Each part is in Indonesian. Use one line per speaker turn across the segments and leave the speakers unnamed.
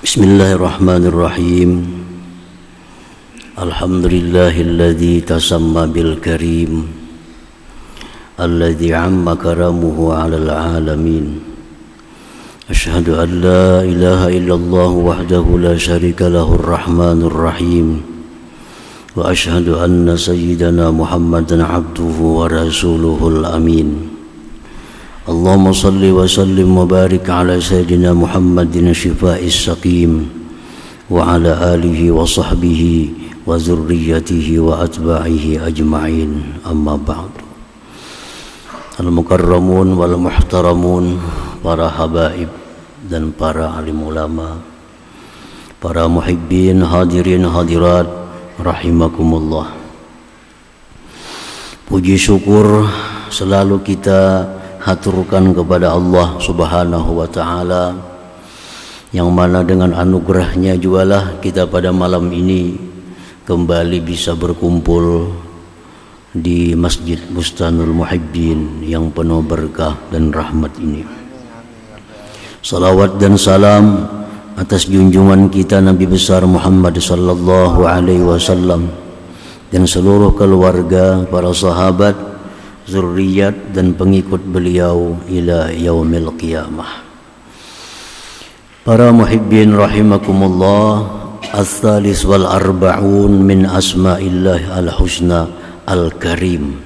Bismillahirrahmanirrahim. Alhamdulillahilladzi tasamma bil karim alladzi amma karamuhu 'alal 'alamin. Asyhadu an la ilaha illallah wahdahu la syarika lahur rahmanur rahim. Wa asyhadu anna sayyidana Muhammadan 'abduhu wa rasuluhul amin. Allahumma salli wa sallim wa barik ala sayyidina Muhammadin syifa'is saqim wa ala alihi wa sahbihi wa zurriyatihi wa atba'ihi ajma'in, amma ba'du. Al-mukarramun wal muhtaramun, para habaib dan para alim ulama, para muhibbin, hadirin hadirat rahimakumullah. Puji syukur selalu kita haturkan kepada Allah Subhanahu wa ta'ala, yang mana dengan anugerahnya jugalah kita pada malam ini kembali bisa berkumpul di Masjid Bustanul Muhibbin yang penuh berkah dan rahmat ini. Salawat dan salam atas junjungan kita Nabi besar Muhammad sallallahu alaihi wasallam dan seluruh keluarga, para sahabat, zurriyat dan pengikut beliau ila yaumil qiyamah. Para muhibbin rahimakumullah, as-salis wal arba'un min asma'illah al-husna al-karim,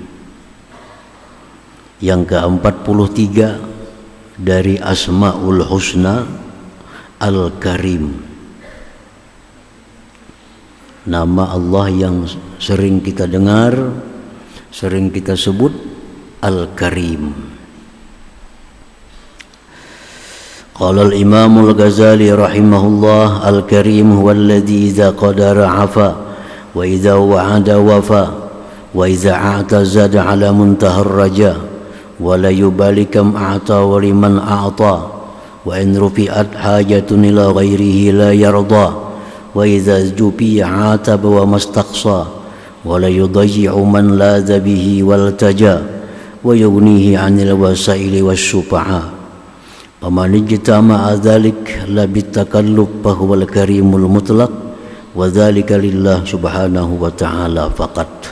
yang ke-43 dari asma'ul husna al-karim, nama Allah yang sering kita dengar, sering kita sebut Al-Karim. Qala al-Imam al-Ghazali rahimahullah, Al-Karim huwa alladhi idza qadara 'afa wa idza wa'ada wafa wa idza a'tazada 'ala muntaha ar-raja wa la yubali kam a'ta wa liman a'ta wa in rufi'at hajatun ila ghairihi la yarda wa idza jubi'a 'ataba wa mastaqsa wa la yudayyi'u man ladha bihi waltaja wa yughnihi 'anil wasaili wasyufa'a. Faman ijtama'a dzalik la bitakalluf fa huwal karimul mutlaq wa dzalika lillah subhanahu wa ta'ala faqat.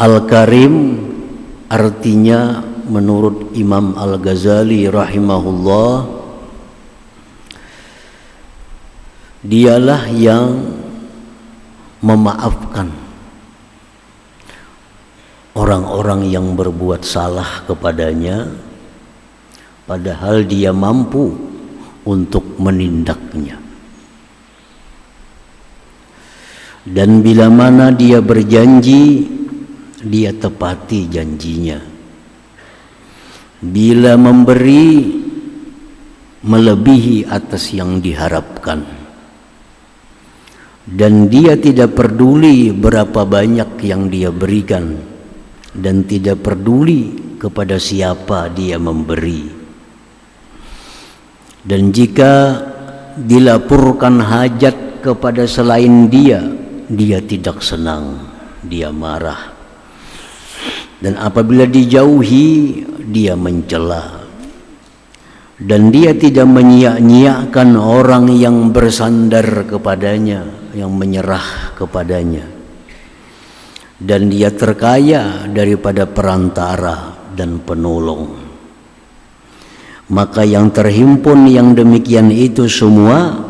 Al-Karim artinya menurut Imam Al-Ghazali rahimahullah, dialah yang memaafkan orang-orang yang berbuat salah kepadanya, padahal dia mampu untuk menindaknya. Dan bila mana dia berjanji, dia tepati janjinya. Bila memberi, melebihi atas yang diharapkan. Dan dia tidak peduli berapa banyak yang dia berikan, dan tidak peduli kepada siapa dia memberi. Dan jika dilapurkan hajat kepada selain dia, dia tidak senang, dia marah. Dan apabila dijauhi, dia mencela. Dan dia tidak menyia-nyiakan orang yang bersandar kepadanya, yang menyerah kepadanya. Dan dia terkaya daripada perantara dan penolong. Maka yang terhimpun yang demikian itu semua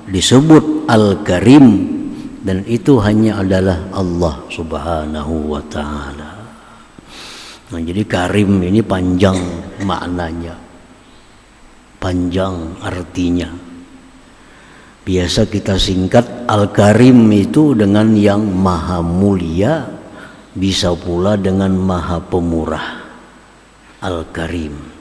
disebut Al-Karim, dan itu hanya adalah Allah Subhanahu wa ta'ala. Nah, jadi Karim ini panjang maknanya, panjang artinya. Biasa kita singkat Al-Karim itu dengan yang maha mulia, bisa pula dengan maha pemurah. Al-Karim.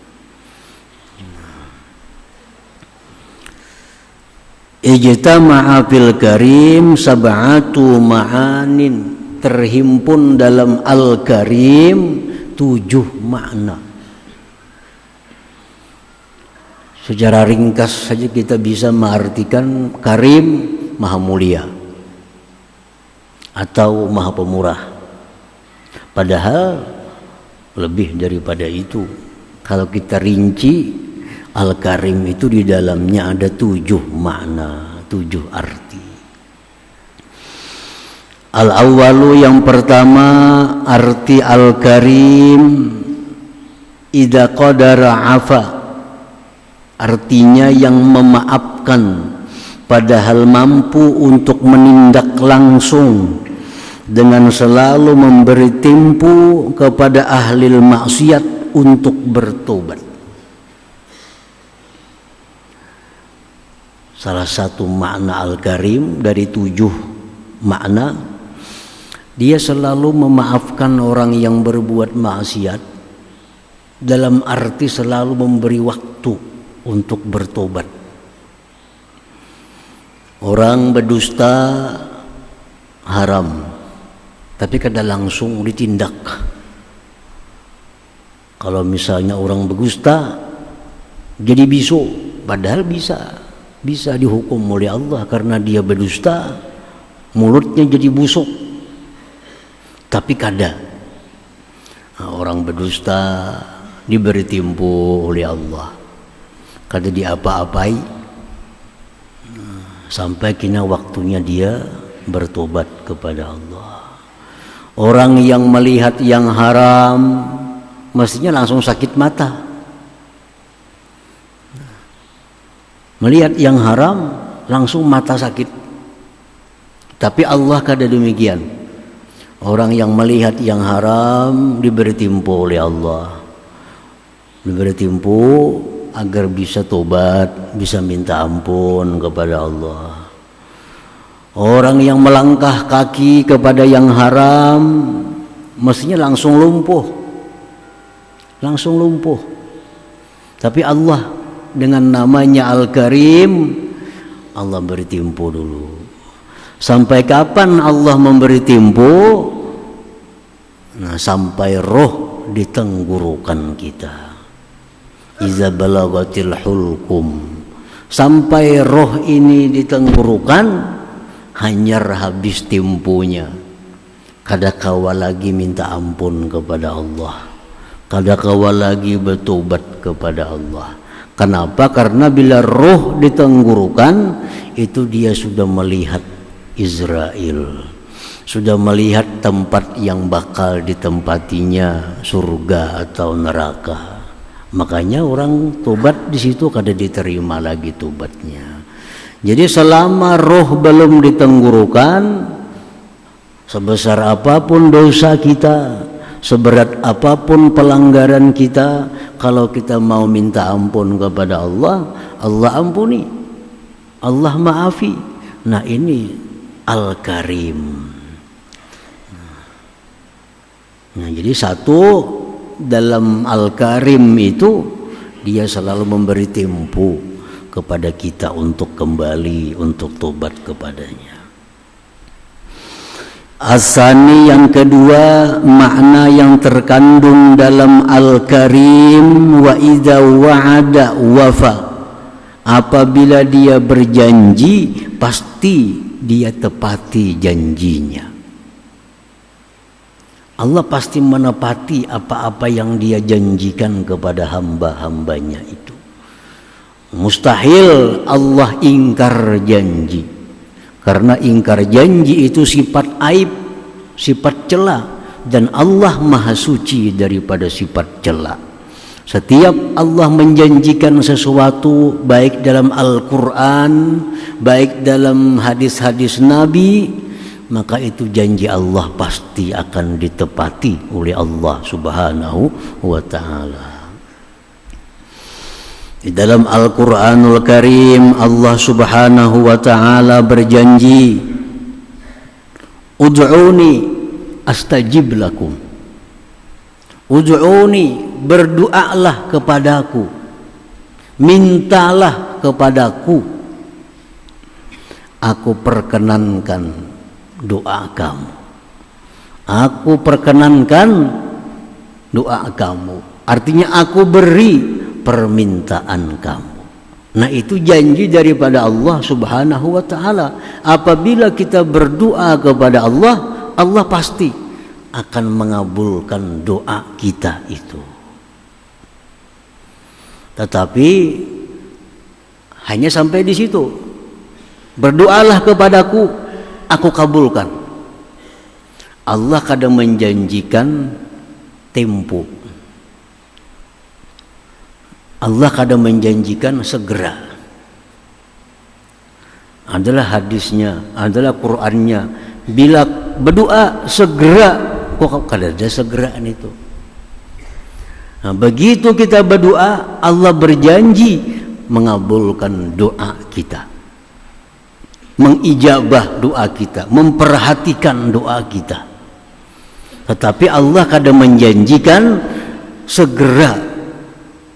Ijtama'a fil karim sab'atu ma'anin, terhimpun dalam Al-Karim 7 makna. Secara ringkas saja kita bisa mengartikan Karim maha mulia atau maha pemurah. Padahal lebih daripada itu. Kalau kita rinci, Al-Karim itu di dalamnya ada 7 makna, 7 arti. Al-awwalu, yang pertama, arti Al-Karim idza qadara afa, artinya yang memaafkan, padahal mampu untuk menindak langsung dengan selalu memberi tempo kepada ahli maksiat untuk bertobat. Salah satu makna Al-Karim dari 7 makna, dia selalu memaafkan orang yang berbuat maksiat, dalam arti selalu memberi waktu untuk bertobat. Orang berdusta haram, tapi kada langsung ditindak. Kalau misalnya orang berdusta jadi bisu, padahal bisa dihukum oleh Allah karena dia berdusta, mulutnya jadi busuk. Tapi kada. Orang berdusta diberi tempo oleh Allah, kada diapa-apai sampai kini waktunya dia bertobat kepada Allah. Orang yang melihat yang haram mestinya langsung sakit mata. Melihat yang haram langsung mata sakit. Tapi Allah kada demikian. Orang yang melihat yang haram diberi tempo oleh Allah. Diberi tempo agar bisa tobat, bisa minta ampun kepada Allah. Orang yang melangkah kaki kepada yang haram mestinya langsung lumpuh. Langsung lumpuh. Tapi Allah dengan namanya Al-Karim, Allah beri tempo dulu. Sampai kapan Allah memberi tempo? Nah, sampai roh di tenggorokan kita. Iza balagatil hulkum, sampai roh ini di tenggorokan, hanyar habis temponya. Kada kawa lagi minta ampun kepada Allah, kada kawa lagi bertobat kepada Allah. Kenapa? Karena bila roh di tenggorokan itu dia sudah melihat Israel, sudah melihat tempat yang bakal ditempatinya, surga atau neraka. Makanya orang tobat di situ kada diterima lagi tobatnya. Jadi selama roh belum di tenggorokan, sebesar apapun dosa kita, seberat apapun pelanggaran kita, kalau kita mau minta ampun kepada Allah, Allah ampuni, Allah maafi. Nah, ini Al-Karim. Nah, jadi satu, dalam Al-Karim itu dia selalu memberi tempo kepada kita untuk kembali, untuk tobat kepadanya. Asani, yang kedua, makna yang terkandung dalam Al-Karim, wa idza wa'ada wafa, apabila dia berjanji pasti dia tepati janjinya. Allah pasti menepati apa-apa yang dia janjikan kepada hamba-hambanya itu. Mustahil Allah ingkar janji, karena ingkar janji itu sifat aib, sifat cela, dan Allah maha suci daripada sifat cela. Setiap Allah menjanjikan sesuatu, baik dalam Al-Quran, baik dalam hadis-hadis Nabi, maka itu janji Allah pasti akan ditepati oleh Allah Subhanahu wa ta'ala. Di dalam Al-Quranul Karim, Allah Subhanahu wa ta'ala berjanji, ud'uni astajib lakum. Ud'uni, berdoalah kepadaku, mintalah kepadaku, aku perkenankan doa kamu. Aku perkenankan doa kamu, artinya aku beri permintaan kamu. Nah, itu janji daripada Allah Subhanahu wa ta'ala. Apabila kita berdoa kepada Allah, Allah pasti akan mengabulkan doa kita itu. Tetapi hanya sampai di situ. Berdoalah kepadaku, aku kabulkan. Allah kadang menjanjikan tempo. Allah kadang menjanjikan segera. Adalah hadisnya, adalah Qur'annya. Bila berdoa segera, kok kada ada segeraan itu. Nah, begitu kita berdoa, Allah berjanji mengabulkan doa kita, mengijabah doa kita, memperhatikan doa kita. Tetapi Allah kadang menjanjikan segera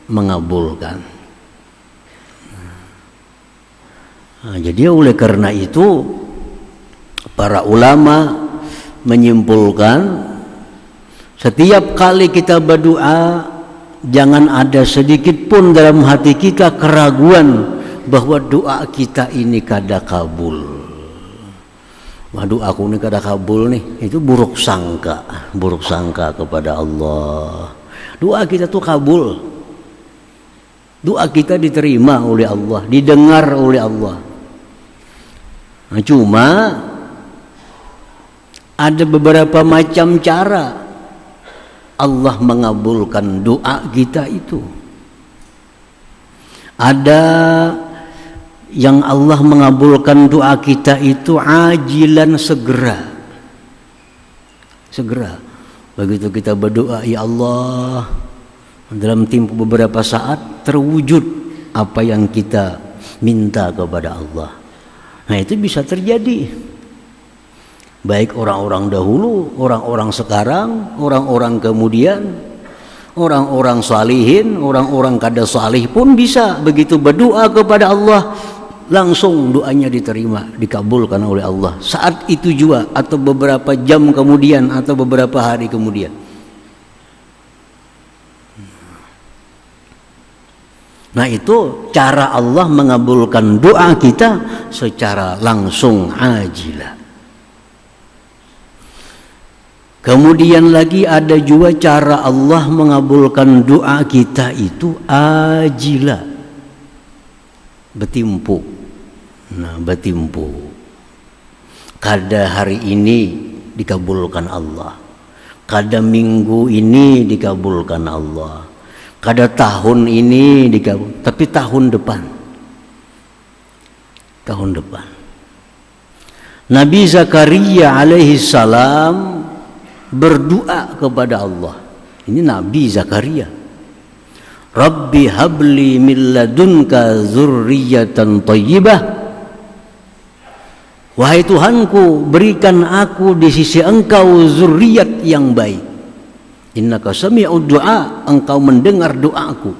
mengabulkan. Nah, jadi oleh karena itu para ulama menyimpulkan setiap kali kita berdoa jangan ada sedikit pun dalam hati kita keraguan bahwa doa kita ini kada kabul. Waduh, aku ini kada kabul nih. Itu buruk sangka kepada Allah. Doa kita tuh kabul. Doa kita diterima oleh Allah, didengar oleh Allah. Nah, cuma ada beberapa macam cara Allah mengabulkan doa kita itu. Ada yang Allah mengabulkan doa kita itu ajilan, segera. Begitu kita berdoa, ya Allah, dalam tempo beberapa saat terwujud apa yang kita minta kepada Allah. Nah, itu bisa terjadi. Baik orang-orang dahulu, orang-orang sekarang, orang-orang kemudian, orang-orang salihin, orang-orang kada salih pun bisa begitu berdoa kepada Allah, langsung doanya diterima, dikabulkan oleh Allah saat itu juga, atau beberapa jam kemudian, atau beberapa hari kemudian. Nah, itu cara Allah mengabulkan doa kita secara langsung, ajilah. Kemudian lagi ada juga cara Allah mengabulkan doa kita itu ajilah, bertimpu. Nah, bertimpu. Kada hari ini dikabulkan Allah, kada minggu ini dikabulkan Allah, kada tahun ini dikabulkan, tapi tahun depan. Nabi Zakaria alaihi salam berdoa kepada Allah. Ini Nabi Zakaria. Rabbi habli min ladunka dzurriyyatan thayyibah. Wahai Tuhanku, berikan aku di sisi Engkau zuriat yang baik. Innaka sami'ud du'a, Engkau mendengar doaku.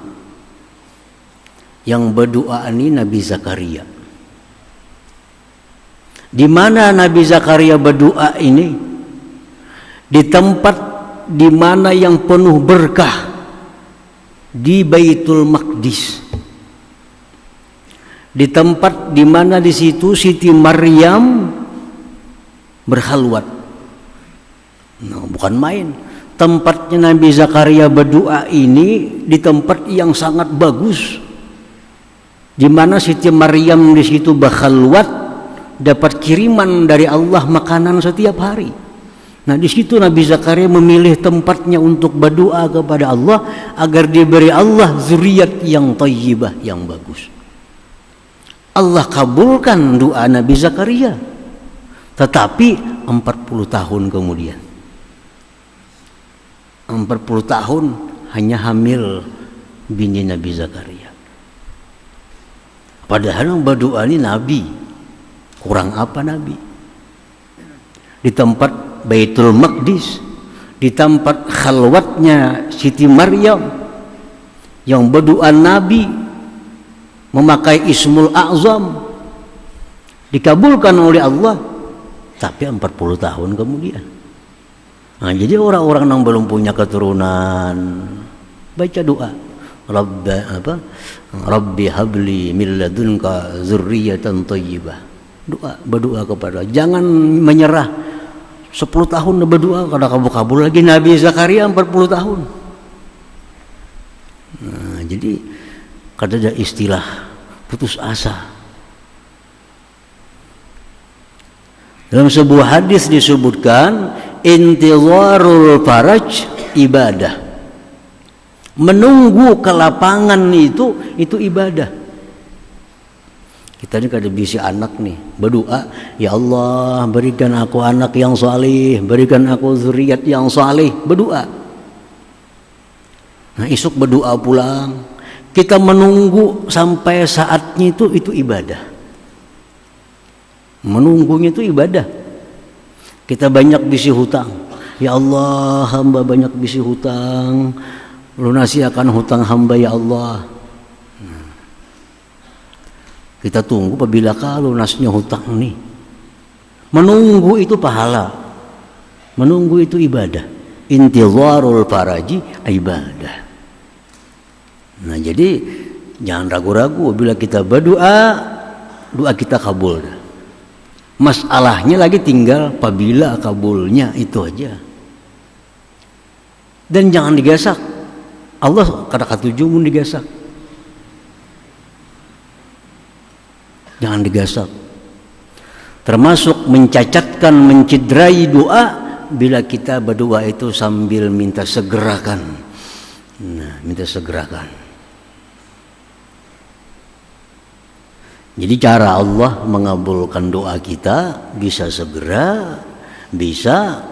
Yang berdoa ini Nabi Zakaria. Di mana Nabi Zakaria berdoa ini? Di tempat di mana yang penuh berkah, di Baitul Maqdis. Di tempat di mana di situ Siti Maryam berkhalwat. Nah, bukan main. Tempatnya Nabi Zakaria berdoa ini di tempat yang sangat bagus, di mana Siti Maryam di situ berkhalwat, dapat kiriman dari Allah makanan setiap hari. Nah, di situ Nabi Zakaria memilih tempatnya untuk berdoa kepada Allah agar diberi Allah zuriat yang thayyibah, yang bagus. Allah kabulkan doa Nabi Zakaria. Tetapi 40 tahun kemudian, 40 tahun hanya hamil bini Nabi Zakaria. Padahal yang berdoa ini Nabi. Kurang apa Nabi? Di tempat Baitul Maqdis, di tempat khalwatnya Siti Maryam, yang berdoa Nabi memakai Ismul A'zam, dikabulkan oleh Allah, tapi 40 tahun kemudian. Nah, jadi orang-orang yang belum punya keturunan baca doa, Rabbi habli min ladunka dzurriyyatan thayyibah. Berdoa kepada, jangan menyerah. 10 tahun berdoa kada kabul-kabul lagi. Nabi Zakaria 40 tahun. Nah, jadi Kada ada istilah putus asa. Dalam sebuah hadis disebutkan intizarul faraj ibadah. Menunggu kelapangan itu ibadah. Kita ini kada bisa anak nih, berdoa, ya Allah berikan aku anak yang saleh, berikan aku zuriat yang saleh, berdoa. Nah, esok berdoa pulang. Kita menunggu sampai saatnya itu ibadah. Menunggunya itu ibadah. Kita banyak bisi hutang. Ya Allah, hamba banyak bisi hutang. Lunasi akan hutang hamba ya Allah. Kita tunggu apabila lunasnya hutang nih. Menunggu itu pahala. Menunggu itu ibadah. Intizarul faraji ibadah. Nah, jadi jangan ragu-ragu bila kita berdoa, doa kita kabul. Masalahnya lagi tinggal apabila kabulnya itu aja. Dan jangan digasak. Allah kata tujuh digasak. Jangan digasak. Termasuk mencacatkan, mencederai doa bila kita berdoa itu sambil minta segerakan. Nah, minta segerakan. Jadi cara Allah mengabulkan doa kita bisa segera, bisa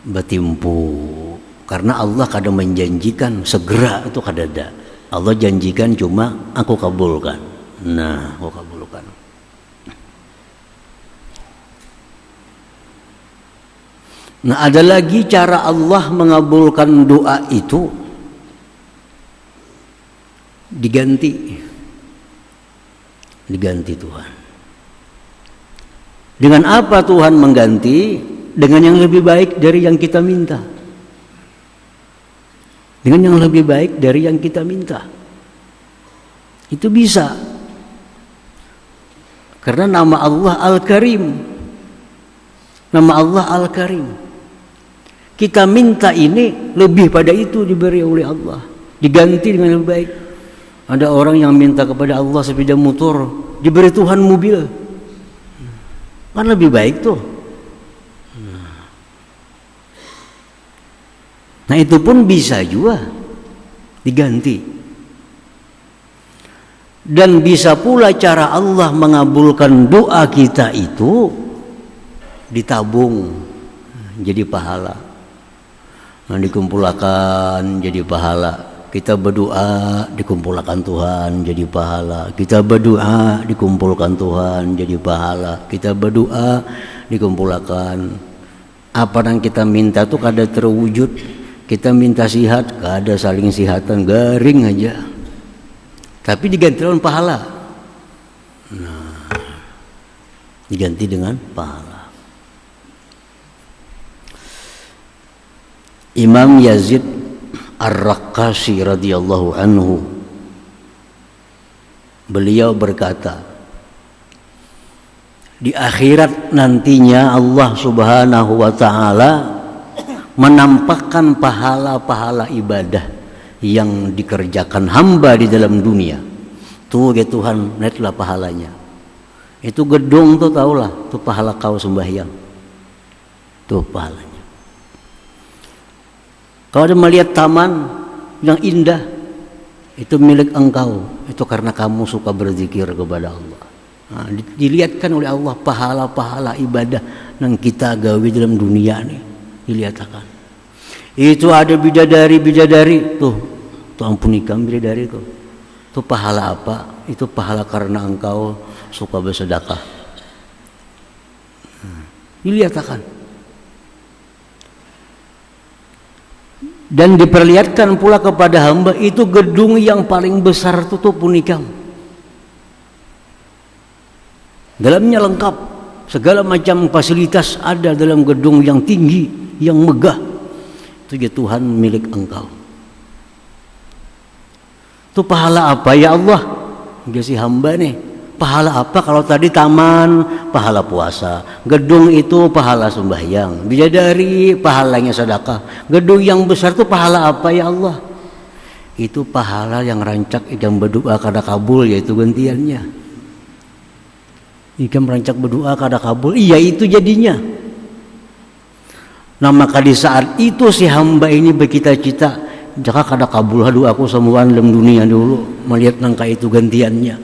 bertimpu. Karena Allah kadang menjanjikan segera itu kada ada. Allah janjikan cuma aku kabulkan. Nah, aku kabulkan. Nah, ada lagi cara Allah mengabulkan doa itu diganti Tuhan. Dengan apa Tuhan mengganti? Dengan yang lebih baik dari yang kita minta. Dengan yang lebih baik dari yang kita minta. Itu bisa. Karena nama Allah Al-Karim. Nama Allah Al-Karim. Kita minta ini lebih pada itu diberi oleh Allah. Diganti dengan lebih baik. Ada orang yang minta kepada Allah sepeda motor, diberi Tuhan mobil. Kan lebih baik tuh. Nah, itu pun bisa juga diganti. Dan bisa pula cara Allah mengabulkan doa kita itu ditabung jadi pahala. Nah, dikumpulkan jadi pahala. Kita berdoa dikumpulkan Tuhan jadi pahala. Kita berdoa dikumpulkan Tuhan jadi pahala. Kita berdoa dikumpulkan. Apa yang kita minta tuh kada terwujud. Kita minta sihat, kada saling sihatan, garing aja. Tapi diganti dengan pahala. Nah, diganti dengan pahala. Imam Yazid Ar-Raqqashi radhiyallahu anhu, beliau berkata, di akhirat nantinya Allah Subhanahu wa taala menampakkan pahala-pahala ibadah yang dikerjakan hamba di dalam dunia. Tuh ya Tuhan, netlah pahalanya. Itu gedung tuh tahulah, tuh pahala kau sembahyang. Tuh pahalanya. Kau ada melihat taman yang indah, itu milik engkau. Itu karena kamu suka berzikir kepada Allah. Nah, dilihatkan oleh Allah pahala-pahala ibadah yang kita gawe dalam dunia nih, dilihatkan. Itu ada bidadari tuh ampuni kami bidadari tuh pahala apa? Itu pahala karena engkau suka bersedekah. Dilihatkan. Dan diperlihatkan pula kepada hamba itu gedung yang paling besar tuh punikam. Dalamnya lengkap, segala macam fasilitas ada dalam gedung yang tinggi, yang megah. Itu ya Tuhan milik engkau. Itu pahala apa ya Allah? Dia si hamba nih. Pahala apa? Kalau tadi taman, pahala puasa. Gedung itu pahala sembahyang. Bidadari pahalanya sedekah. Gedung yang besar itu pahala apa ya Allah? itu pahala yang rancak ikam berdoa kada kabul, yaitu gantiannya. Ikam rancak berdoa kada kabul, iya itu jadinya. Nah maka di saat itu si hamba ini bercita-cita, jika kada kabul doa aku semuaan dalam dunia dulu, melihat nangka itu gantiannya.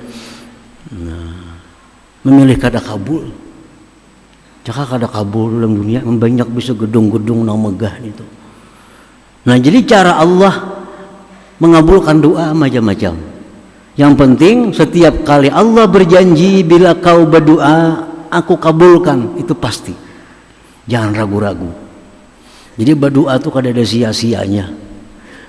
Nah, memilih kada kabul. Jika kada kabul dalam dunia, banyak bisa gedung-gedung nang megah itu. Nah jadi cara Allah mengabulkan doa macam-macam. Yang penting setiap kali Allah berjanji, bila kau berdoa aku kabulkan, itu pasti. Jangan ragu-ragu. Jadi berdoa itu kada ada sia-sianya.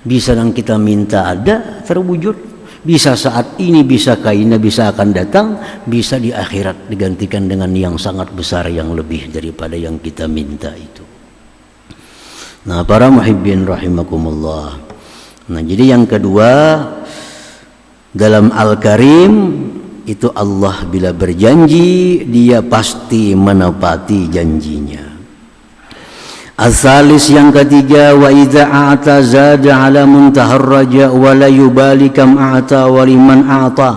Bisa yang kita minta ada terwujud, bisa saat ini, bisa kaina, bisa akan datang, bisa di akhirat digantikan dengan yang sangat besar yang lebih daripada yang kita minta itu. Nah para muhibbin rahimakumullah. Nah jadi yang kedua, dalam Al-Karim itu Allah bila berjanji dia pasti menepati janjinya. As-salis yang ketiga, wa idza a'ta zada ala muntahar raja wa la yubali kam a'ta wa liman a'ta.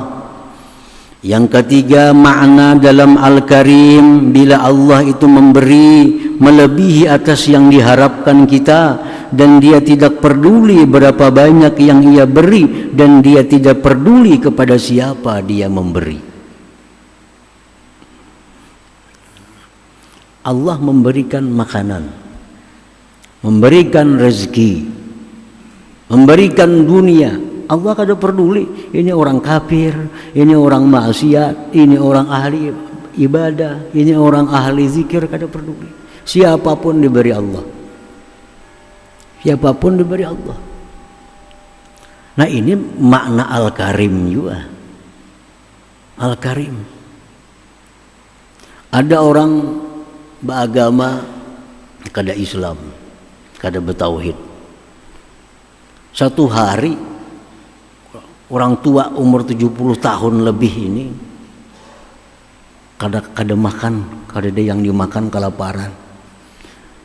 Yang ketiga, makna dalam Al-Karim bila Allah itu memberi melebihi atas yang diharapkan kita, dan dia tidak peduli berapa banyak yang ia beri, dan dia tidak peduli kepada siapa dia memberi. Allah memberikan makanan, memberikan rezeki, memberikan dunia. Allah kada peduli ini orang kafir, ini orang maksiat, ini orang ahli ibadah, ini orang ahli zikir, kada peduli. Siapapun diberi Allah. Siapapun diberi Allah. Nah ini makna Al-Karim juga. Al-Karim. Ada orang beragama kada Islam, kada bertauhid. Satu hari orang tua umur 70 tahun lebih ini kada makan, kada ada yang dimakan, kelaparan.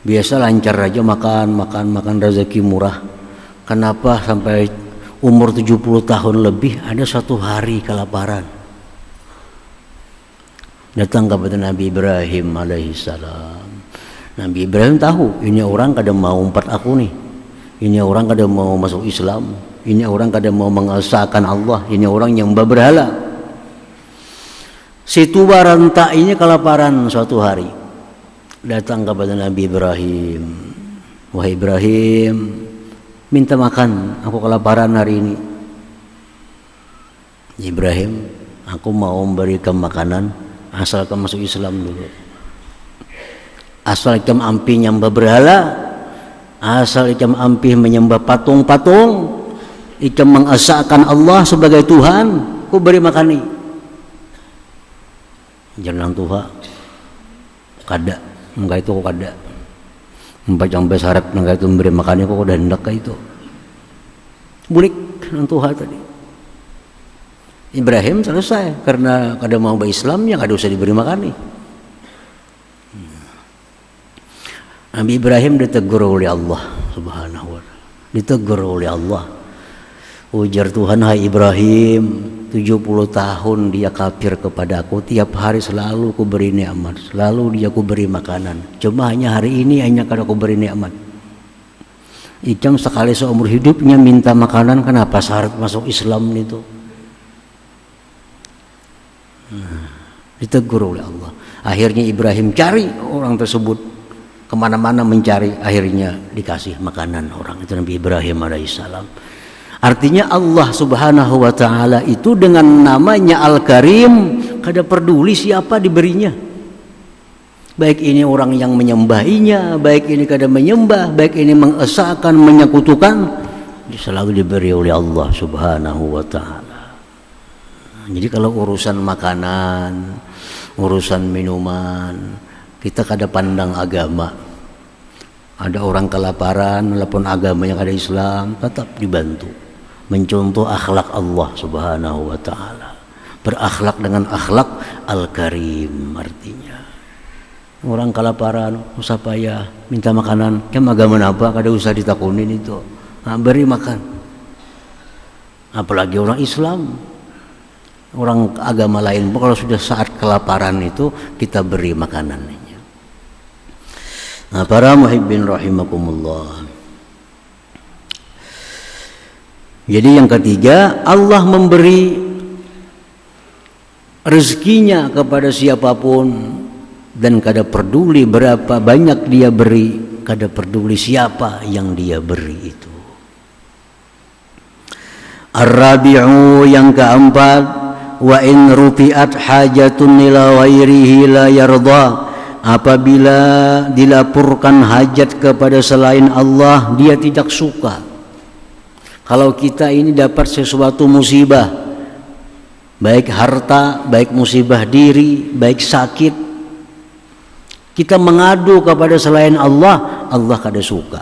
Biasa lancar aja makan rezeki murah. Kenapa sampai umur 70 tahun lebih ada satu hari kelaparan? Datang kepada Nabi Ibrahim alaihissalam. Nabi Ibrahim tahu ini orang kada mau umpat aku nih, ini orang kada mau masuk Islam, ini orang kada mau mengesahkan Allah, ini orang yang berhala. Situ baranta ini kelaparan suatu hari. Datang kepada Nabi Ibrahim, wahai Ibrahim, minta makan, aku kelaparan hari ini. Ibrahim, aku mau memberikan makanan, asalkan masuk Islam dulu. Asal ikam ampih nyembah berhala, asal ikam ampih menyembah patung-patung, ikam mengesahkan Allah sebagai Tuhan, ku beri makani. Jangan Tuhan, kada, enggak itu ku kada. Membacang besarap enggak itu memberi makani, ku udah hendak itu. Bulik nang Tuhan tadi. Ibrahim selesai karena kada mau berislam, yang kada usah diberi makani. Nabi Ibrahim ditegur oleh Allah subhanahu wa ta'ala. Ditegur oleh Allah. Ujar Tuhan, hai Ibrahim, 70 tahun dia kafir kepada aku, tiap hari selalu ku beri nikmat, selalu dia ku beri makanan. Cuma hanya hari ini hanya kada ku beri nikmat. Ikam sekali seumur hidupnya minta makanan, kenapa syarat masuk Islam itu? Ditegur oleh Allah. Akhirnya Ibrahim cari orang tersebut, kemana-mana mencari, akhirnya dikasih makanan orang itu, Nabi Ibrahim alaihissalam. Artinya Allah subhanahu wa ta'ala itu dengan namanya Al-Karim kada peduli siapa diberinya, baik ini orang yang menyembahinya, baik ini kada menyembah, baik ini mengesahkan, menyekutukan, selalu diberi oleh Allah subhanahu wa ta'ala. Jadi kalau urusan makanan, urusan minuman, kita kada pandang agama. Ada orang kelaparan, walaupun agamanya kada Islam, tetap dibantu. Mencontoh akhlak Allah subhanahu wa ta'ala. Berakhlak dengan akhlak Al-Karim artinya. Orang kelaparan, usah payah, minta makanan. Kem agama apa? Kada usah ditakunin itu. Nah, beri makan. apalagi orang Islam, orang agama lain. Kalau sudah saat kelaparan itu kita beri makanannya. Nah, para muhibbin rahimakumullah. Jadi yang ketiga, Allah memberi rezekinya kepada siapapun dan kada peduli berapa banyak dia beri, kada peduli siapa yang dia beri itu. Ar-rabi'u, yang keempat, wa in rufi'at hajatun ila ghairihi la yarda. Apabila dilaporkan hajat kepada selain Allah, dia tidak suka. Kalau kita ini dapat sesuatu musibah, baik harta, baik musibah diri, baik sakit, kita mengadu kepada selain Allah, Allah kada suka.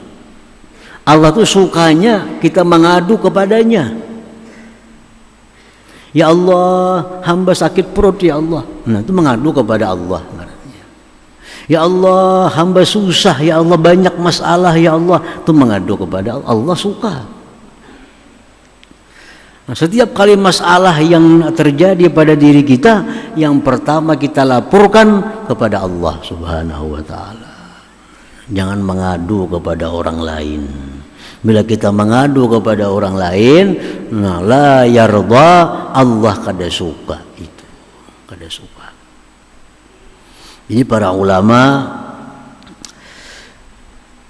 Allah tuh sukanya kita mengadu kepadanya. Ya Allah, hamba sakit perut ya Allah. Nah, itu mengadu kepada Allah. Ya Allah, hamba susah, ya Allah banyak masalah, ya Allah, itu mengadu kepada Allah. Allah suka. Nah, setiap kali masalah yang terjadi pada diri kita, yang pertama kita laporkan kepada Allah Subhanahu wa ta'ala. Jangan mengadu kepada orang lain. Bila kita mengadu kepada orang lain, nah, la yarda, Allah kada suka itu, kada suka. Jadi para ulama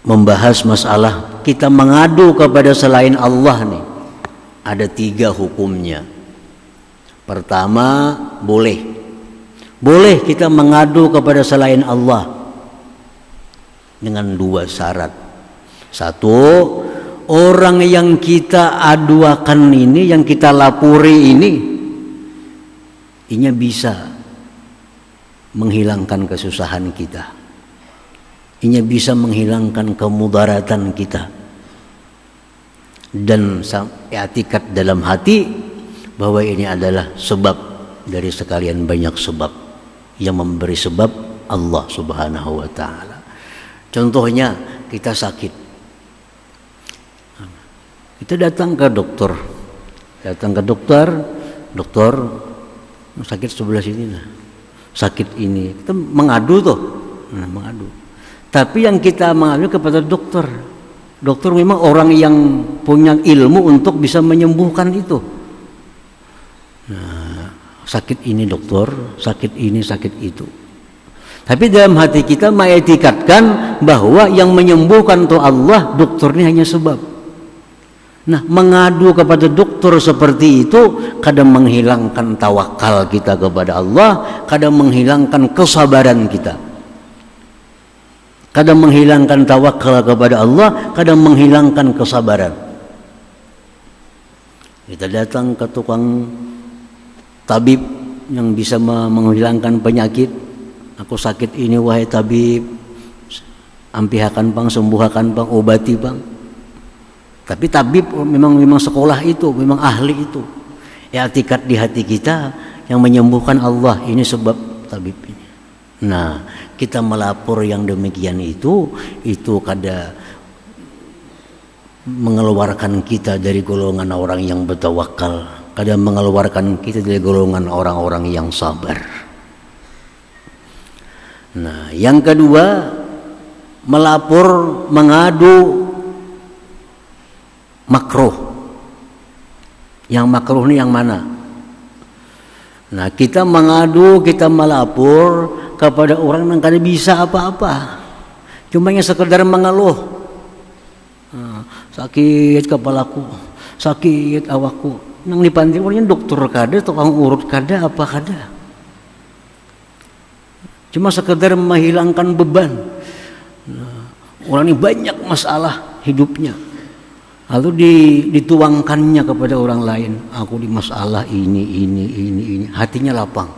membahas masalah kita mengadu kepada selain Allah nih, ada 3 hukumnya. Pertama, boleh kita mengadu kepada selain Allah dengan 2 syarat. 1, orang yang kita aduakan ini, yang kita lapori ini bisa menghilangkan kesusahan kita, ini bisa menghilangkan kemudaratan kita, dan i'tikad dalam hati bahwa ini adalah sebab dari sekalian banyak sebab, yang memberi sebab Allah Subhanahu wa ta'ala. Contohnya kita sakit, kita datang ke dokter, dokter sakit sebelah sini lah, sakit ini, kita mengadu tuh, mengadu. Tapi yang kita mengadu kepada dokter memang orang yang punya ilmu untuk bisa menyembuhkan itu. Nah, sakit ini dokter, sakit ini, sakit itu. Tapi dalam hati kita mengiktikadkan bahwa yang menyembuhkan itu Allah, dokter ini hanya sebab. Nah, mengadu kepada dokter seperti itu kadang menghilangkan tawakal kita kepada Allah, kadang menghilangkan kesabaran kita. Kadang menghilangkan tawakal kepada Allah, kadang menghilangkan kesabaran. Kita datang ke tukang tabib yang bisa menghilangkan penyakit. Aku sakit ini wahai tabib, ampihakan bang, sembuhakan bang, obati bang. Tapi tabib memang sekolah itu, memang ahli itu. I'tikad di hati kita yang menyembuhkan Allah, ini sebab tabib ini. Nah, kita melapor yang demikian itu kada mengeluarkan kita dari golongan orang yang bertawakal, kada mengeluarkan kita dari golongan orang-orang yang sabar. Nah, yang kedua, melapor, mengadu makruh. Yang makruh ini yang mana? Nah, kita mengadu, kita melapor kepada orang yang kada bisa apa-apa, cuma yang sekedar mengeluh, sakit kepalaku, sakit awakku. Yang dipanggil orangnya dokter kada, tukang urut kada, apa kada, cuma sekedar menghilangkan beban. Orang ini banyak masalah hidupnya, lalu dituangkannya kepada orang lain. Aku di masalah ini, hatinya lapang.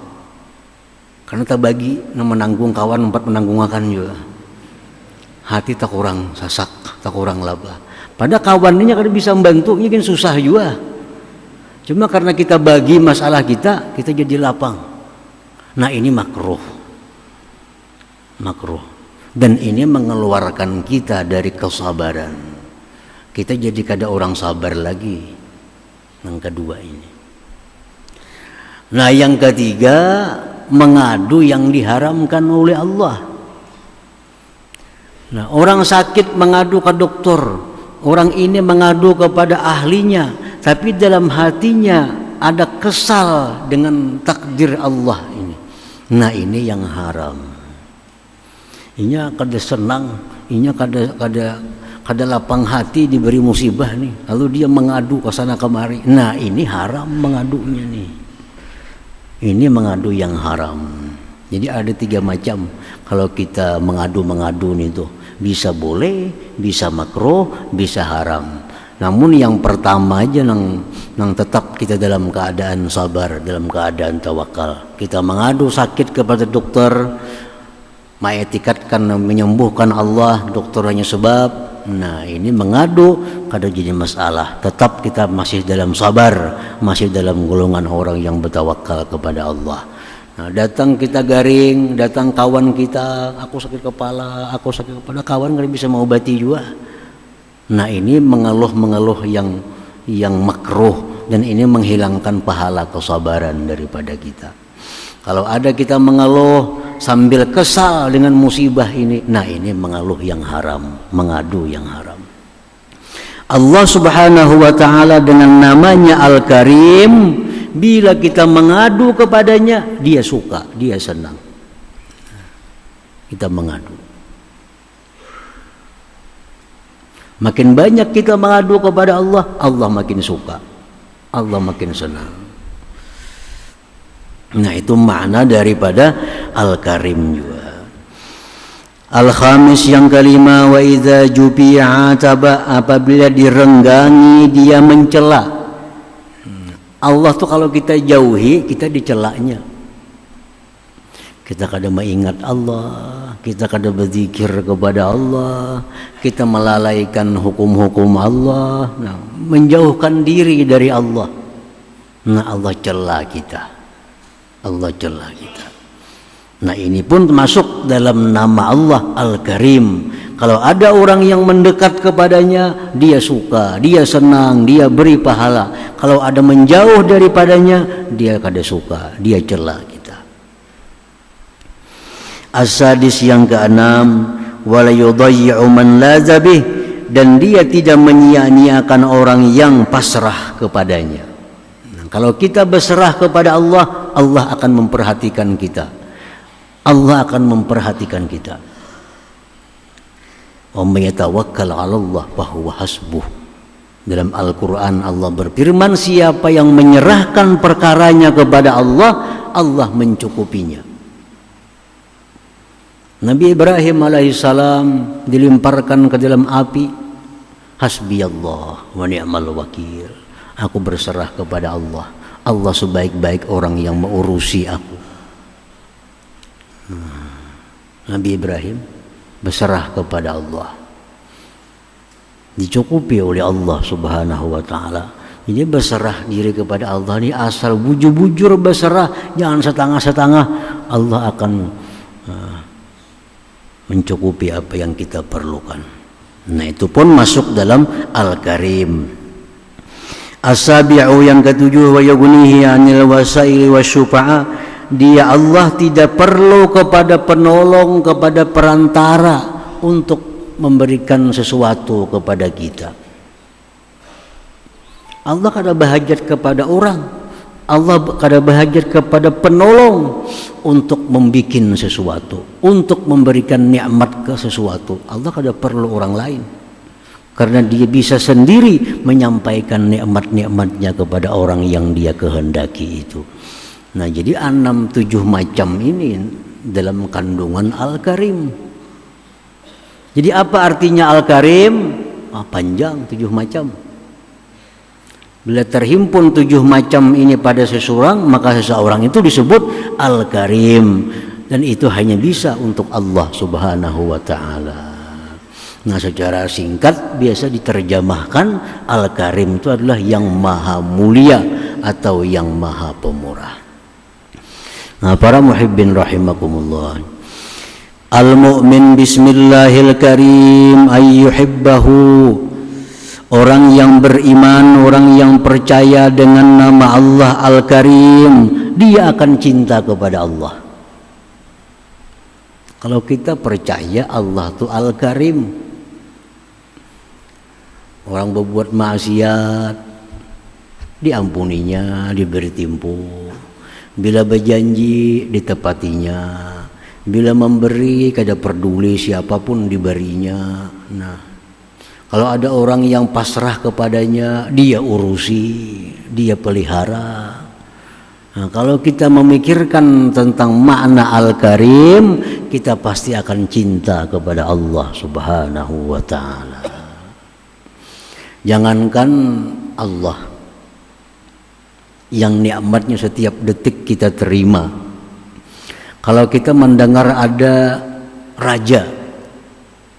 Karena tak bagi menanggung kawan, 4 menanggung akan juga. Hati tak kurang sasak, tak kurang laba. Pada kawannya kada bisa membantu, ini kan susah juga. Cuma karena kita bagi masalah kita jadi lapang. Nah, ini makruh. Dan ini mengeluarkan kita dari kesabaran. Kita jadi kada orang sabar lagi. Yang kedua ini. Nah, yang ketiga, mengadu yang diharamkan oleh Allah. Nah, orang sakit mengadu ke dokter, orang ini mengadu kepada ahlinya, tapi dalam hatinya ada kesal dengan takdir Allah ini. Nah, ini yang haram. Inya kada senang, inya kada lapang hati diberi musibah nih, lalu dia mengadu ke sana kemari. Nah, ini haram mengadunya nih. Ini mengadu yang haram. Jadi ada 3 macam kalau kita mengadu nih tuh. Bisa boleh, bisa makruh, bisa haram. Namun yang pertama aja nang tetap kita dalam keadaan sabar, dalam keadaan tawakal. Kita mengadu sakit kepada dokter, mengetikatkan menyembuhkan Allah, dokter hanya sebab. Nah, ini mengadu kada jadi masalah. Tetap kita masih dalam sabar, masih dalam golongan orang yang bertawakal kepada Allah. Nah, datang kita garing, datang kawan kita, aku sakit kepala, kawan nggak bisa mengobati juga. Nah, ini mengeluh yang makruh, dan ini menghilangkan pahala kesabaran daripada kita. Kalau ada kita mengeluh sambil kesal dengan musibah ini, nah ini mengeluh yang haram, mengadu yang haram. Allah Subhanahu wa ta'ala dengan namanya Al-Karim, bila kita mengadu kepadanya, dia suka, dia senang. Kita mengadu. Makin banyak kita mengadu kepada Allah, Allah makin suka, Allah makin senang. Nah, itu makna daripada Al-Karim juga. Al-Khamis yang kelima, wa idza jubi'a taba, apabila direnggangi dia mencela. Allah tuh kalau kita jauhi, kita dicelaknya. Kita kada mengingat Allah, kita kada berzikir kepada Allah, kita melalaikan hukum-hukum Allah, nah, menjauhkan diri dari Allah. Nah, Allah cela kita. Allah cela kita. Nah, ini pun termasuk dalam nama Allah Al-Karim. Kalau ada orang yang mendekat kepadanya, dia suka, dia senang, dia beri pahala. Kalau ada menjauh daripadanya, dia kada suka, dia cela kita. As-sadis yang keenam, wala yudayyi'u man laza bih, dan dia tidak menyia-nyiakan orang yang pasrah kepadanya. Nah, kalau kita berserah kepada Allah, Allah akan memperhatikan kita. Allah akan memperhatikan kita. Wa may yatawakkal 'ala Allah fa huwa hasbuh. Dalam Al-Qur'an Allah berfirman, siapa yang menyerahkan perkaranya kepada Allah, Allah mencukupinya. Nabi Ibrahim alaihissalam dilemparkan ke dalam api. Hasbiyallah wa ni'mal wakil. Aku berserah kepada Allah. Allah sebaik-baik orang yang mengurusi aku. Nabi Ibrahim berserah kepada Allah, dicukupi oleh Allah Subhanahu wa ta'ala. Jadi berserah diri kepada Allah ini asal bujur-bujur berserah, jangan setengah-setengah. Allah akan mencukupi apa yang kita perlukan. Nah, itu pun masuk dalam Al-Karim. As-sabi'u yang ketujuh, wa yughnihi 'anil wasaili wasyufa'a, dia Allah tidak perlu kepada penolong, kepada perantara untuk memberikan sesuatu kepada kita. Allah kada berhajat kepada orang, Allah kada berhajat kepada penolong untuk membikin sesuatu, untuk memberikan nikmat ke sesuatu. Allah kada perlu orang lain, karena dia bisa sendiri menyampaikan nikmat-nikmatnya kepada orang yang dia kehendaki itu. Nah, jadi 6-7 macam ini dalam kandungan Al-Karim. Jadi apa artinya Al-Karim? Panjang, 7 macam. Bila terhimpun 7 macam ini pada seseorang, maka seseorang itu disebut Al-Karim. Dan itu hanya bisa untuk Allah Subhanahu wa ta'ala. Nah, secara singkat biasa diterjemahkan Al-Karim itu adalah yang maha mulia atau yang maha pemurah. Nah, para muhibbin rahimakumullah, al-mu'min bismillahil karim ay yuhibbahu, Orang yang beriman, orang yang percaya dengan nama Allah Al-Karim, dia akan cinta kepada Allah. Kalau kita percaya Allah itu Al-Karim, orang berbuat maksiat diampuninya, diberi timpu. Bila berjanji ditepatinya. Bila memberi kada peduli siapapun diberinya. Nah, kalau ada orang yang pasrah kepadanya, dia urusi, dia pelihara. Nah, kalau kita memikirkan tentang makna Al-Karim, kita pasti akan cinta kepada Allah Subhanahu wa ta'ala. Jangankan Allah yang nikmatnya setiap detik kita terima. Kalau kita mendengar ada raja,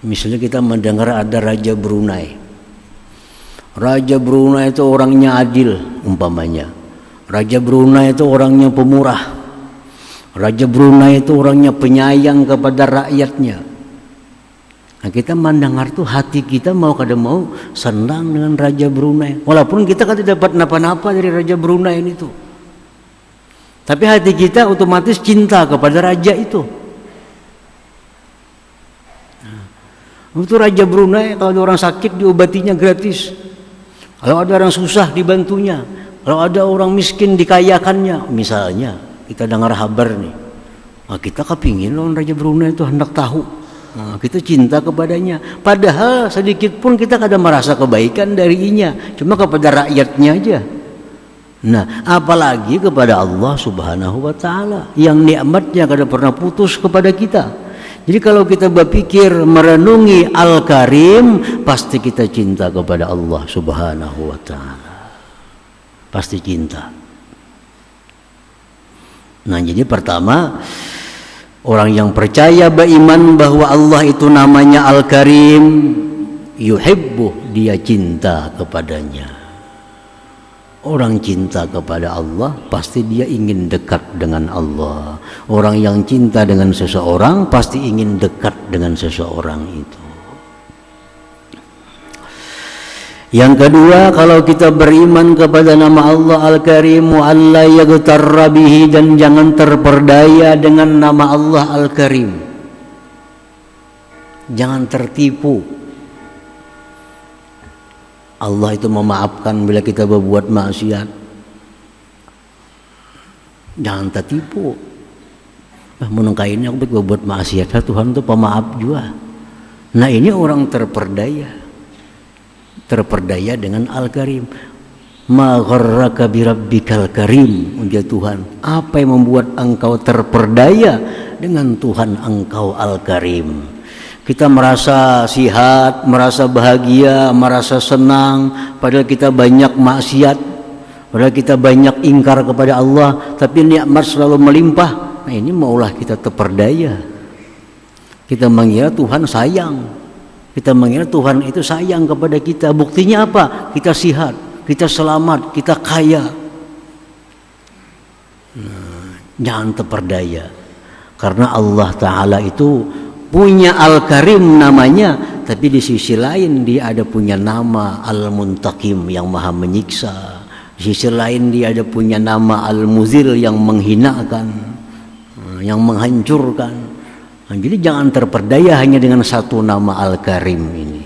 misalnya kita mendengar ada Raja Brunei. Raja Brunei itu orangnya adil umpamanya. Raja Brunei itu orangnya pemurah. Raja Brunei itu orangnya penyayang kepada rakyatnya. Nah, kita mendengar tuh hati kita mau kada mau senang dengan Raja Brunei. Walaupun kita kada dapat napa-napa dari Raja Brunei ini tuh. Tapi hati kita otomatis cinta kepada raja itu. Untuk Raja Brunei, kalau ada orang sakit diobatinya gratis. Kalau ada orang susah dibantunya. Kalau ada orang miskin dikayakannya. Misalnya kita dengar kabar nih, nah, kita kepingin loh Raja Brunei itu hendak tahu. Nah, kita cinta kepadanya. Padahal sedikit pun kita kada merasa kebaikan darinya. Cuma kepada rakyatnya aja. Nah, apalagi kepada Allah Subhanahu wa ta'ala yang nikmatnya kada pernah putus kepada kita. Jadi kalau kita berpikir merenungi Al-Karim, pasti kita cinta kepada Allah Subhanahu wa ta'ala. Pasti cinta. Nah, jadi pertama, orang yang percaya beriman bahwa Allah itu namanya Al-Karim, yuhibbu, dia cinta kepadanya. Orang cinta kepada Allah pasti dia ingin dekat dengan Allah. Orang yang cinta dengan seseorang pasti ingin dekat dengan seseorang itu. Yang kedua, kalau kita beriman kepada nama Allah Al-Karim, wa alla yaghtarra bihi, dan jangan terperdaya dengan nama Allah Al-Karim. Jangan tertipu. Allah itu memaafkan bila kita berbuat maksiat. Jangan tertipu. Menengkainnya aku berbuat maksiat, Tuhan itu pemaaf juga. Nah, ini orang terperdaya. Terperdaya dengan Al-Karim. Ma gharraka bi rabbikal karim, ujar Tuhan. Apa yang membuat engkau terperdaya dengan Tuhan engkau Al-Karim? Kita merasa sihat, merasa bahagia, merasa senang, padahal kita banyak maksiat, padahal kita banyak ingkar kepada Allah, tapi nikmat selalu melimpah. Nah, ini maulah kita terperdaya. Kita mengira Tuhan sayang, kita mengira Tuhan itu sayang kepada kita. Buktinya apa? Kita sihat, kita selamat, kita kaya. Nah, jangan terperdaya, karena Allah Ta'ala itu punya Al-Karim namanya, tapi di sisi lain dia ada punya nama Al-Muntakim yang maha menyiksa. Di sisi lain dia ada punya nama Al-Muzil yang menghinakan, yang menghancurkan. Nah, jadi jangan terperdaya hanya dengan satu nama Al-Karim ini.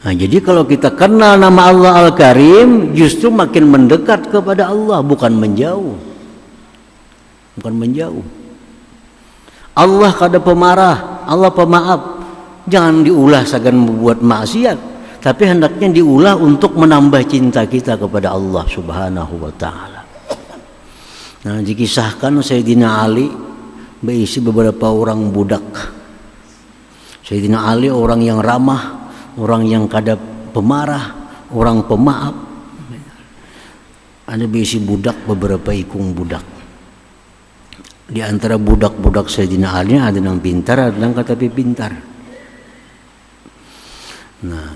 Nah, jadi kalau kita kenal nama Allah Al-Karim, justru makin mendekat kepada Allah, bukan menjauh. Bukan menjauh. Allah kada pemarah, Allah pemaaf. Jangan diulah sagan membuat maksiat, tapi hendaknya diulah untuk menambah cinta kita kepada Allah Subhanahu wa ta'ala. Nah, dikisahkan Sayyidina Ali berisi beberapa orang budak. Sayyidina Ali orang yang ramah, orang yang kada pemarah, orang pemaaf. Ada berisi budak, beberapa ikung budak. Di antara budak-budak Sayyidina Ali ada yang pintar, ada yang kata pintar. Nah,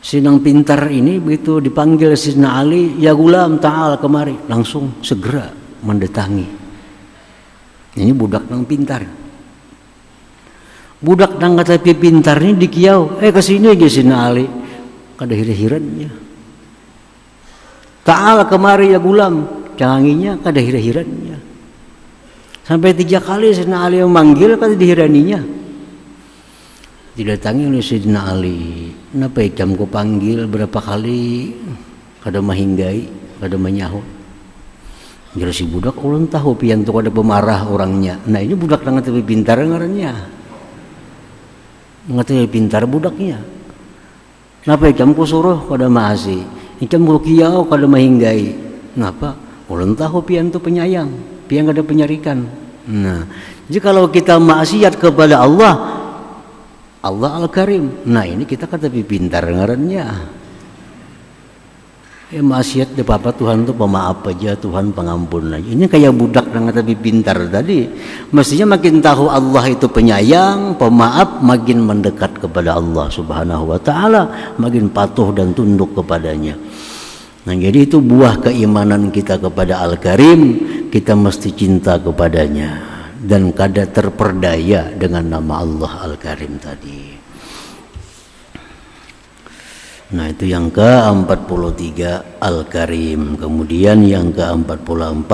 si nang pintar ini begitu dipanggil Sayyidina Ali, ya gulam ta'al kemari, langsung segera mendatangi. Ini budak nang pintar. Budak nang tapi pintar ni di kiau, kesini aja Sayyidina Ali, kada hira-hirannya. Ta'al kemari ya gulam, canganginya kada hira-hirannya. Sampai 3 kali Sayyidina Ali memanggil kada dihiraninya. Didatangi oleh Sayyidina Ali, kenapa ikam ku panggil berapa kali kada mahinggai, kada menyahut. Jelas si budak ulun tahu pian tu kada pemarah orangnya. Nah ini budak nang tapi pintar ngarannya. Ngerti pintar budaknya. Kenapa ikam ku suruh kada maasi, ikam ku kiau kada mahinggai. Kenapa? Ulun tahu pian tu penyayang, pian kada penyarikan. Nah, jadi kalau kita maksiat kepada Allah, Allah Al-Karim. Nah, ini kita kada pintar ngarannya. Maksiat di papa Tuhan tu pemaaf aja, Tuhan pengampun aja. Ini kayak budak nang tapi pintar tadi. Mestinya makin tahu Allah itu penyayang, pemaaf, makin mendekat kepada Allah Subhanahu wa taala, makin patuh dan tunduk kepadanya. Nah, jadi itu buah keimanan kita kepada Al-Karim, kita mesti cinta kepadanya dan kada terperdaya dengan nama Allah Al-Karim tadi. Nah, itu yang ke-43 Al-Karim. Kemudian yang ke-44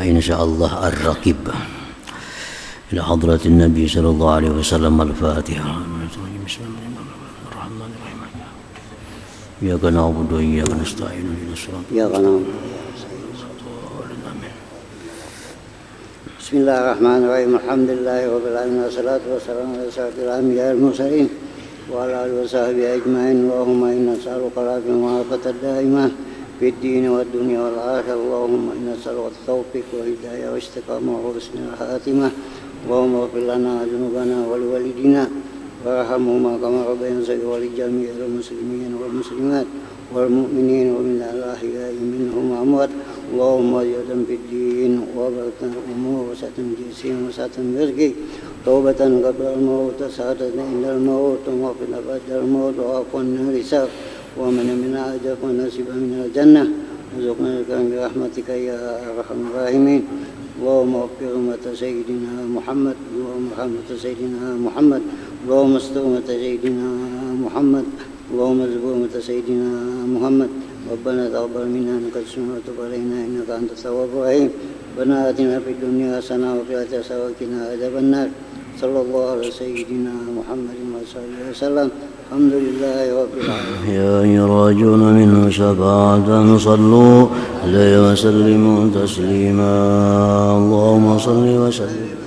insyaallah Ar-Raqib. Ila hadratin Nabi sallallahu alaihi wasallam Al-Fatihah. Ya kana na'budu wa iyyaka nasta'in. Ya kana.
Bismillahirrahmanirrahim. Alhamdulillahirabbil alamin wassalatu wassalamu ala asyrafil anbiya'il mursalin وعلى آله وصحبه أجمعين. اللهم إنا نسألك العافية والعافية الدائمة في الدين والدنيا والآخرة. اللهم إنا نسألك التوفيق والهداية والاستقامة وحسن الخاتمة. اللهم اغفر لنا ذنوبنا ولوالدينا وارحمهما كما ربيانا صغيرا ولجميع المسلمين والمسلمات والمؤمنين ومن الأحياء منهم وأموات. اللهم اجعلنا في الدين وبركة الأمور وسعة الجسيم وسعة الرزق توبة قبل الموت سعادة عند الموت ومغفرة بعد الموت وعفوا عن الحساب ومن أجر ونصيبا من الجنة وارزقنا الكرم برحمتك يا أرحم الراحمين. اللهم اغفر أمة سيدنا محمد، اللهم رحمة سيدنا محمد، اللهم استر أمة سيدنا محمد، اللهم اجبر أمة سيدنا محمد. ربنا تقبل منا إنك تسمع وتب علينا إنك أنت التواب الرحيم. ربنا آتنا في الدنيا حسنة وفي الآخرة حسنة وقنا عذاب النار. صلى الله على سيدنا محمد وصحبه وسلم. الحمد لله رب العالمين.
يا يراجون منه شفاعة صلوا عليه وسلموا تسليما. اللهم صل وسلم